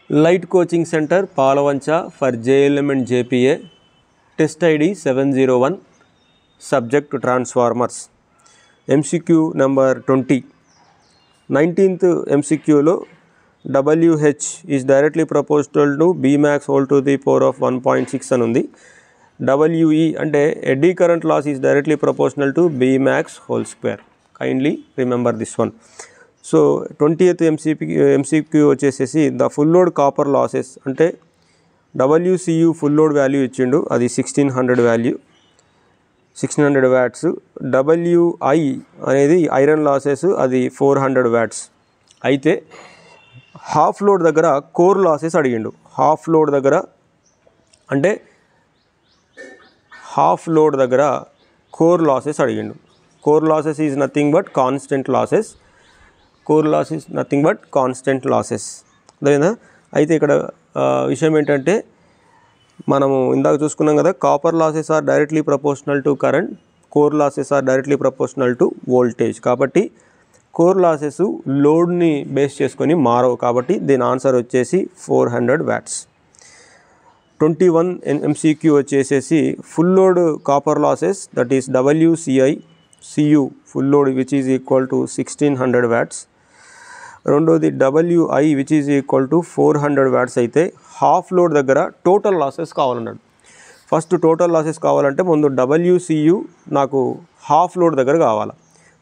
Light Coaching Center, Palavancha for JLM and JPA. Test ID 701. Subject to transformers. MCQ number 20. 19th MCQ lo WH is directly proportional to Bmax whole to the power of 1.6 అని ఉంది. WE అంటే eddy current loss is directly proportional to Bmax whole square. Kindly remember this one. So 20th MCQ వచ్చేసేసి the full load copper losses అంటే WCU full load value ఇచ్చిండు, అది 1600 value 1600 watts. WI అనేది iron losses, అది 400 watts. అయితే half load దగ్గర core losses అడిగిండు. Half load దగ్గర అంటే హాఫ్ లోడ్ దగ్గర కోర్ లాసెస్ అడిగిండు. Core losses is nothing but constant losses. Core loss is nothing but constant losses. అదేనా? అయితే ఇక్కడ విషయం ఏంటంటే మనము ఇందాక చూసుకున్నాం కదా, copper losses are directly proportional to current, core losses are directly proportional to voltage. కాబట్టి కోర్ లాసెస్ లోడ్ని బేస్ చేసుకొని మారవు, కాబట్టి దీని ఆన్సర్ వచ్చేసి 400 వాట్స్. 21 MCQ వచ్చేసేసి full load copper losses, that is WCI CU full load which is equal to 1600 watts. రెండోది WI which is equal to 400 watts. అయితే హాఫ్ లోడ్ దగ్గర టోటల్ లాసెస్ కావాలన్నాడు. ఫస్ట్ టోటల్ లాసెస్ కావాలంటే ముందు WCU నాకు half load దగ్గర కావాలి.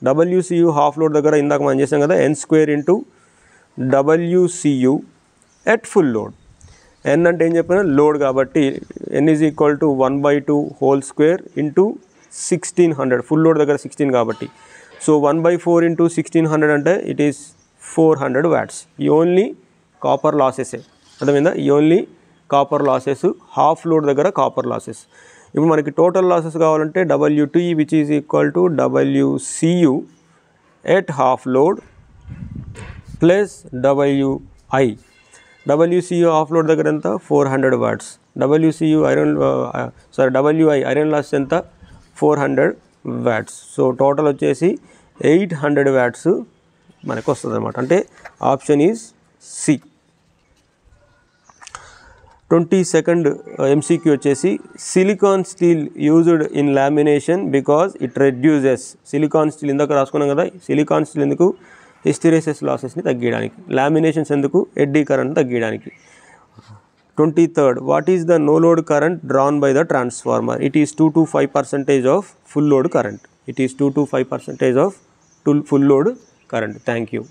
WCU half load దగ్గర ఇందాక మనం చేసాం కదా, N² into WCU at full load. N అంటే ఏం చెప్పినా లోడ్, కాబట్టి N is equal to 1/2 whole square into 1600. Full load దగ్గర 16 కాబట్టి, సో 1/4 ఇంటూ 1600 అంటే ఇట్ ఈస్ 400 వాట్స్. ఈ ఓన్లీ కాపర్ లాసెసే, అర్థమైందా? ఈ only copper losses, half load దగ్గర కాపర్ లాసెస్. ఇప్పుడు మనకి టోటల్ లాసెస్ కావాలంటే WT which is equal to WCU at half load plus WI. WCU half load దగ్గర ఎంత? 400 watts. WCU WI iron loss ఎంత? 400 వాట్స్. సో టోటల్ వచ్చేసి 800 watts మనకు వస్తుంది అనమాట. అంటే option is C. 22nd MCQ వచ్చేసి silicon steel used in lamination because it reduces. Silicon steel ఇందాక రాసుకున్నాం కదా, సిలికాన్ స్టీల్ ఎందుకు? హిస్టెరిసిస్ లాసెస్ని తగ్గించడానికి. లామినేషన్స్ ఎందుకు? ఎడ్డీ కరెంట్ తగ్గించడానికి. 23rd what is the no load current drawn by the transformer? It is 2 to 5% of full load current. It is 2 to 5% of full load current. Thank you.